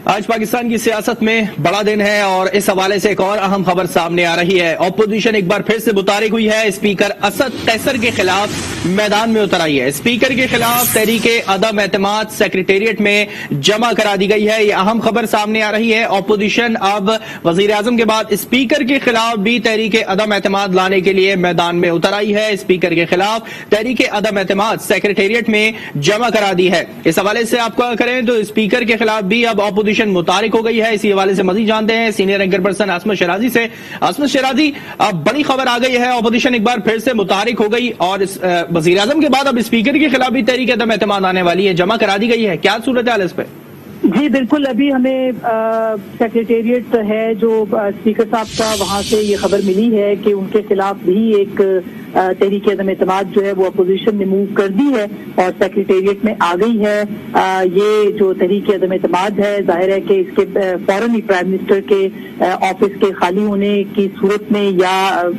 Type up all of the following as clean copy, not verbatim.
آج پاکستان کی سیاست میں بڑا دن ہے اور اس حوالے سے ایک اور اہم خبر سامنے آ رہی ہے۔ اپوزیشن ایک بار پھر سے متحرک ہوئی ہے، اسپیکر اسد قیصر کے خلاف میدان میں اتر آئی ہے۔ اسپیکر کے خلاف تحریک عدم اعتماد سیکریٹریٹ میں جمع کرا دی گئی ہے، یہ اہم خبر سامنے آ رہی ہے۔ اپوزیشن اب وزیر اعظم کے بعد اسپیکر کے خلاف بھی تحریک عدم اعتماد لانے کے لیے میدان میں اتر آئی ہے۔ اسپیکر کے خلاف تحریک عدم اعتماد سیکریٹریٹ میں جمع کرا دی ہے۔ اس حوالے سے آپ کو کریں تو اسپیکر کے خلاف بھی اب اپوزیشن متحرک ہو گئی ہے۔ اسی حوالے سے مزید جانتے ہیں سینئر اینکر پرسن عصمت شیرازی سے۔ عصمت شیرازی، اب بڑی خبر آ گئی ہے، اپوزیشن ایک بار پھر سے متحرک ہو گئی اور وزیر اعظم کے بعد اب اسپیکر کے خلاف بھی تحریک عدم اعتماد آنے والی ہے، جمع کرا دی گئی ہے، کیا صورتحال ہے اس پہ؟ جی بالکل، ابھی ہمیں سیکریٹریٹ ہے جو اسپیکر صاحب کا، وہاں سے یہ خبر ملی ہے کہ ان کے خلاف بھی ایک تحریک عدم اعتماد جو ہے وہ اپوزیشن نے موو کر دی ہے اور سیکریٹریٹ میں آ گئی ہے۔ یہ جو تحریک عدم اعتماد ہے، ظاہر ہے کہ اس کے فوراً ہی پرائم منسٹر کے آفس کے خالی ہونے کی صورت میں یا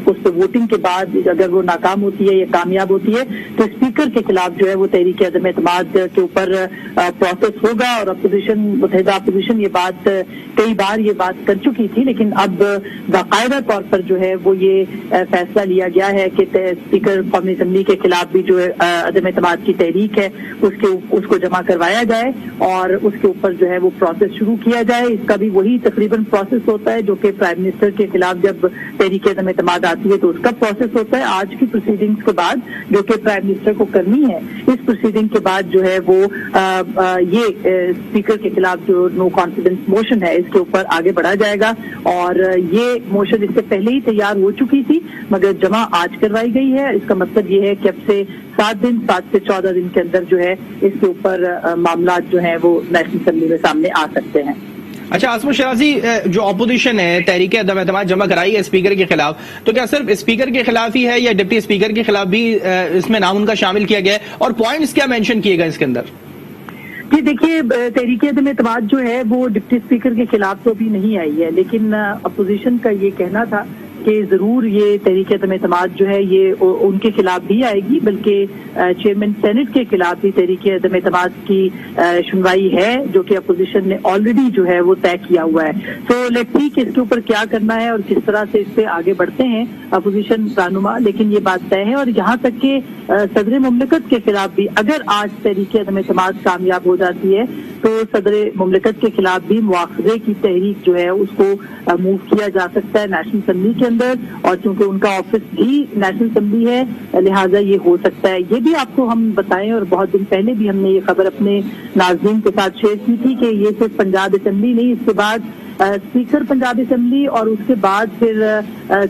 اس پہ ووٹنگ کے بعد اگر وہ ناکام ہوتی ہے یا کامیاب ہوتی ہے تو اسپیکر کے خلاف جو ہے وہ تحریک عدم اعتماد کے اوپر پروسیس ہوگا۔ اور اپوزیشن، متحدہ اپوزیشن کئی بار یہ بات کر چکی تھی، لیکن اب باقاعدہ طور پر جو ہے وہ یہ فیصلہ لیا گیا ہے کہ اسپیکر قومی اسمبلی کے خلاف بھی جو عدم اعتماد کی تحریک ہے اس کو جمع کروایا جائے اور اس کے اوپر جو ہے وہ پروسیس شروع کیا جائے۔ اس کا بھی وہی تقریباً پروسیس ہوتا ہے جو کہ پرائم منسٹر کے خلاف جب تحریک عدم اعتماد آتی ہے تو اس کا پروسیس ہوتا ہے۔ آج کی پروسیڈنگز کے بعد جو کہ پرائم منسٹر کو کرنی ہے، اس پروسیڈنگ کے بعد جو ہے وہ یہ اسپیکر کے خلاف جو نو کانفیڈنس موشن ہے اس کے اوپر آگے بڑھا جائے گا۔ اور یہ موشن اس سے پہلے ہی تیار ہو چکی تھی مگر جمع آج کروائی گئی ہے۔ اس کا مطلب یہ ہے کہ اب سے 7 سے 14 دن کے اندر جو ہے اس کے اوپر معاملات جو ہیں وہ نیشنل اسمبلی میں سامنے آ سکتے ہیں۔ اچھا عصمت شیرازی، جو اپوزیشن ہے تحریک عدم اعتماد جمع کرائی ہے اسپیکر کے خلاف، تو کیا صرف اسپیکر کے خلاف ہی ہے یا ڈپٹی اسپیکر کے خلاف بھی اس میں نام ان کا شامل کیا گیا ہے اور پوائنٹس کیا مینشن کیے گئے اس کے اندر؟ جی دیکھیے، تحریک عدم اعتماد جو ہے وہ ڈپٹی اسپیکر کے خلاف تو ابھی نہیں آئی ہے، لیکن اپوزیشن کا یہ کہنا تھا کہ ضرور یہ تحریک عدم اعتماد جو ہے یہ ان کے خلاف بھی آئے گی، بلکہ چیئرمین سینٹ کے خلاف بھی تحریک عدم اعتماد کی سنوائی ہے جو کہ اپوزیشن نے آلریڈی جو ہے وہ طے کیا ہوا ہے۔ تو لیٹس سی کہ اس کے اوپر کیا کرنا ہے اور کس طرح سے اس پہ آگے بڑھتے ہیں اپوزیشن رہنما، لیکن یہ بات طے ہے۔ اور یہاں تک کہ صدر مملکت کے خلاف بھی اگر آج تحریک عدم اعتماد کامیاب ہو جاتی ہے تو صدر مملکت کے خلاف بھی مواخذے کی تحریک جو ہے اس کو موو کیا جا سکتا ہے نیشنل اسمبلی کے اندر، اور چونکہ ان کا آفس بھی نیشنل اسمبلی ہے لہٰذا یہ ہو سکتا ہے۔ یہ بھی آپ کو ہم بتائیں، اور بہت دن پہلے بھی ہم نے یہ خبر اپنے ناظرین کے ساتھ شیئر کی تھی کہ یہ صرف پنجاب اسمبلی نہیں، اس کے بعد اسپیکر پنجاب اسمبلی اور اس کے بعد پھر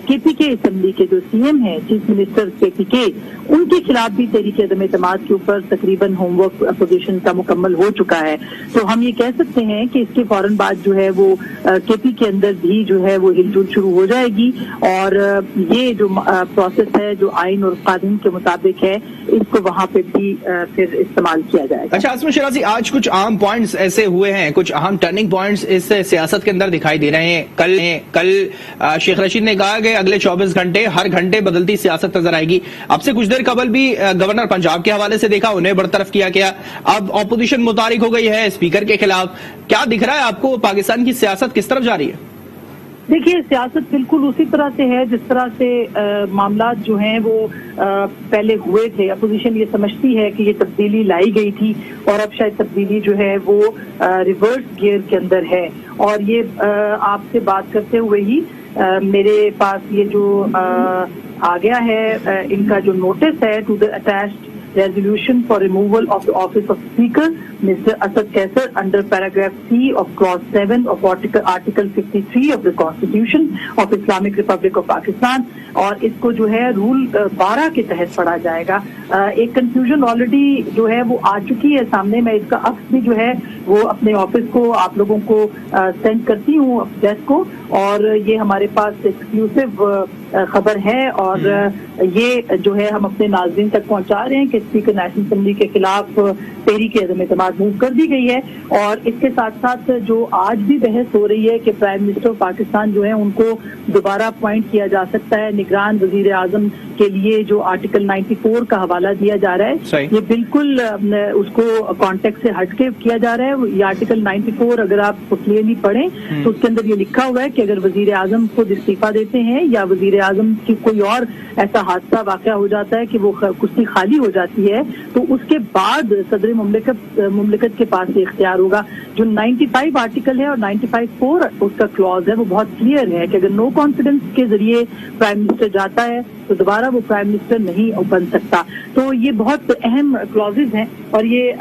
کے پی کے اسمبلی کے جو سی ایم ہیں، چیف منسٹر کے پی کے، ان کے خلاف بھی تحریک عدم اعتماد کے اوپر تقریباً ہوم ورک اپوزیشن کا مکمل ہو چکا ہے۔ تو ہم یہ کہہ سکتے ہیں کہ اس کے فوراً بعد جو ہے وہ کے پی کے اندر بھی جو ہے وہ ہل جل شروع ہو جائے گی اور یہ جو پروسیس ہے جو آئین اور قانون کے مطابق ہے اس کو وہاں پہ بھی پھر استعمال کیا جائے گا۔ اچھا عصمت شیرازی، آج کچھ اہم پوائنٹس ایسے ہوئے ہیں، کچھ اہم ٹرننگ پوائنٹس اس سیاست کے اندر دکھائی دے رہے ہیں۔ کل شیخ رشید نے کہا کہ اگلے 24 گھنٹے ہر گھنٹے بدلتی سیاست نظر آئے گی۔ اب سے کچھ دیر قبل بھی گورنر پنجاب کے حوالے سے دیکھا، انہیں برطرف کیا گیا۔ اب اپوزیشن متحرک ہو گئی ہے اسپیکر کے خلاف، کیا دکھ رہا ہے آپ کو پاکستان کی سیاست کس طرف جا رہی ہے؟ دیکھیے، سیاست بالکل اسی طرح سے ہے جس طرح سے معاملات جو ہیں وہ پہلے ہوئے تھے۔ اپوزیشن یہ سمجھتی ہے کہ یہ تبدیلی لائی گئی تھی اور اب شاید تبدیلی جو ہے وہ ریورس گیئر کے اندر ہے۔ اور یہ آپ سے بات کرتے ہوئے ہی میرے پاس یہ جو آ گیا ہے ان کا جو نوٹس ہے to the attached resolution for removal of the office of Speaker, Mr. Asad Qaisar, under paragraph C of clause 7 of article 53 of the Constitution of Islamic Republic of Pakistan، اور اس کو جو ہے رول 12 کے تحت پڑھا جائے گا۔ ایک کنفیوژن آلریڈی جو ہے وہ آ چکی ہے سامنے، میں اس کا عکس بھی جو ہے وہ اپنے آفس کو آپ لوگوں کو سینڈ کرتی ہوں ڈیسک کو، اور یہ ہمارے پاس ایکسکلوسیو خبر ہے اور یہ جو ہے ہم اپنے ناظرین تک پہنچا رہے ہیں کہ اسپیکر نیشنل اسمبلی کے خلاف تحریک عدم اعتماد اعتماد موو کر دی گئی ہے. اور اس کے ساتھ ساتھ جو آج بھی بحث ہو رہی ہے کہ پرائم منسٹر پاکستان جو ہے ان کو دوبارہ اپوائنٹ کیا جا سکتا ہے نگران وزیر اعظم کے لیے, جو آرٹیکل 94 کا حوالہ دیا جا رہا ہے, یہ بالکل اس کو کانٹیکٹ سے ہٹ کے کیا جا رہا ہے. یہ آرٹیکل 94 اگر آپ کلیئرلی پڑھیں تو اس کے اندر یہ لکھا ہوا ہے کہ اگر وزیر اعظم خود استعفیٰ دیتے ہیں یا وزیر اعظم کی کوئی اور ایسا حادثہ واقعہ ہو جاتا ہے کہ وہ کرسی خالی ہو جاتی ہے, تو اس کے بعد صدر مملکت کے پاس یہ اختیار ہوگا. جو 95 آرٹیکل ہے اور 95(4) اس کا کلوز ہے وہ بہت کلیئر ہے کہ اگر نو کانفیڈنس کے ذریعے پرائم منسٹر جاتا ہے تو دوبارہ وہ پرائم منسٹر نہیں بن سکتا. تو یہ بہت اہم کلوزز ہیں اور یہ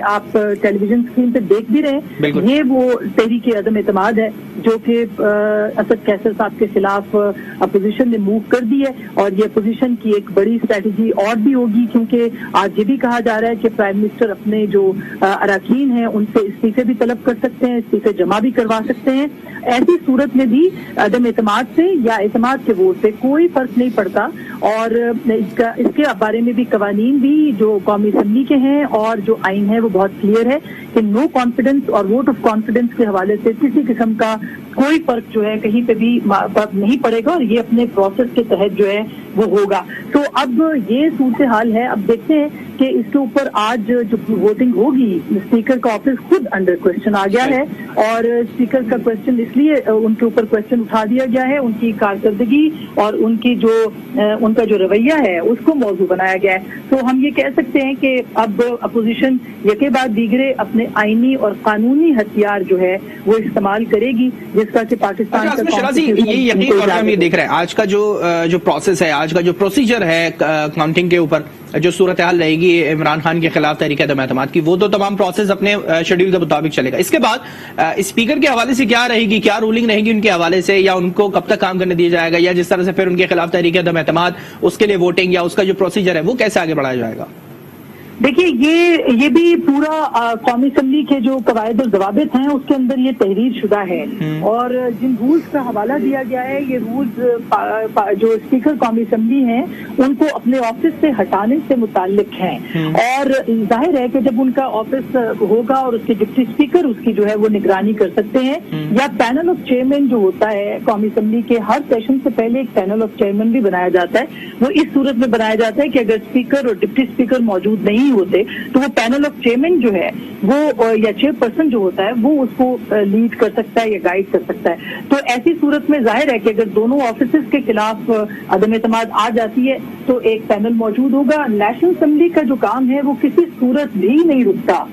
آپ ٹیلی ویژن اسکرین پہ دیکھ بھی رہے ہیں. یہ وہ تحریک عدم اعتماد ہے جو کہ اسد قیصر صاحب کے خلاف اپوزیشن نے موو کر دی ہے, اور یہ اپوزیشن کی ایک بڑی اسٹریٹجی اور بھی ہوگی, کیونکہ آج یہ بھی کہا جا رہا ہے کہ پرائم منسٹر اپنے جو اراکین ہیں ان سے استعفے بھی طلب کر سکتے ہیں, استعفے جمع بھی کروا سکتے ہیں. ایسی صورت میں بھی عدم اعتماد سے یا اعتماد کے ووٹ سے کوئی فرق نہیں پڑتا, اور اس کے بارے میں بھی قوانین بھی جو قومی اسمبلی کے ہیں اور جو آئین ہے وہ بہت کلیئر ہے کہ نو کانفیڈنس اور ووٹ آف کانفیڈنس کے حوالے سے کسی قسم کا کوئی فرق جو ہے کہیں پہ بھی نہیں پڑے گا, اور یہ اپنے پروسیس کے تحت جو ہے وہ ہوگا. تو اب یہ صورتحال ہے. اب دیکھتے ہیں کہ اس کے اوپر آج جو ووٹنگ ہوگی, اسپیکر کا آفس خود انڈر کوشچن آ گیا ہے, اور اسپیکر کا کوشچن اس لیے ان کے اوپر کوشچن اٹھا دیا گیا ہے, ان کی کارکردگی اور ان کا جو رویہ ہے اس کو موضوع بنایا گیا ہے. تو ہم یہ کہہ سکتے ہیں کہ اب اپوزیشن یکے بعد دیگرے اپنے آئینی اور قانونی ہتھیار جو ہے وہ استعمال کرے گی, جس کا کہ پاکستان یہ دیکھ رہے ہیں آج کا جو پروسیس ہے, آج کا جو پروسیجر ہے کاؤنٹنگ کے اوپر, جو صورتحال رہے گی عمران خان کے خلاف تحریک عدم اعتماد کی, وہ تو تمام پروسیس اپنے شیڈیول کے مطابق چلے گا. اس کے بعد اسپیکر کے حوالے سے کیا رہے گی, کیا رولنگ رہے گی ان کے حوالے سے, یا ان کو کب تک کام کرنے دیا جائے گا, یا جس طرح سے پھر ان کے خلاف تحریک عدم اعتماد اس کے لیے ووٹنگ یا اس کا جو پروسیجر ہے وہ کیسے آگے بڑھایا جائے گا؟ دیکھیے یہ بھی پورا قومی اسمبلی کے جو قواعد و ضوابط ہیں اس کے اندر یہ تحریر شدہ ہے, اور جن رولز کا حوالہ دیا گیا ہے یہ رولز جو اسپیکر قومی اسمبلی ہیں ان کو اپنے آفس سے ہٹانے سے متعلق ہیں. اور ظاہر ہے کہ جب ان کا آفس ہوگا اور اس کے ڈپٹی اسپیکر اس کی جو ہے وہ نگرانی کر سکتے ہیں, یا پینل آف چیئرمین جو ہوتا ہے قومی اسمبلی کے ہر سیشن سے پہلے ایک پینل آف چیئرمین بھی بنایا جاتا ہے. وہ اس صورت میں بنایا جاتا ہے کہ اگر اسپیکر اور ڈپٹی اسپیکر موجود نہیں ہوتے تو وہ پینل آف چیئرمین جو ہے وہ یا چیئر پرسن جو ہوتا ہے وہ اس کو لیڈ کر سکتا ہے یا گائیڈ کر سکتا ہے. تو ایسی صورت میں ظاہر ہے کہ اگر دونوں آفیسز کے خلاف عدم اعتماد آ جاتی ہے تو ایک پینل موجود ہوگا. نیشنل اسمبلی کا جو کام ہے وہ کسی صورت بھی نہیں رکتا.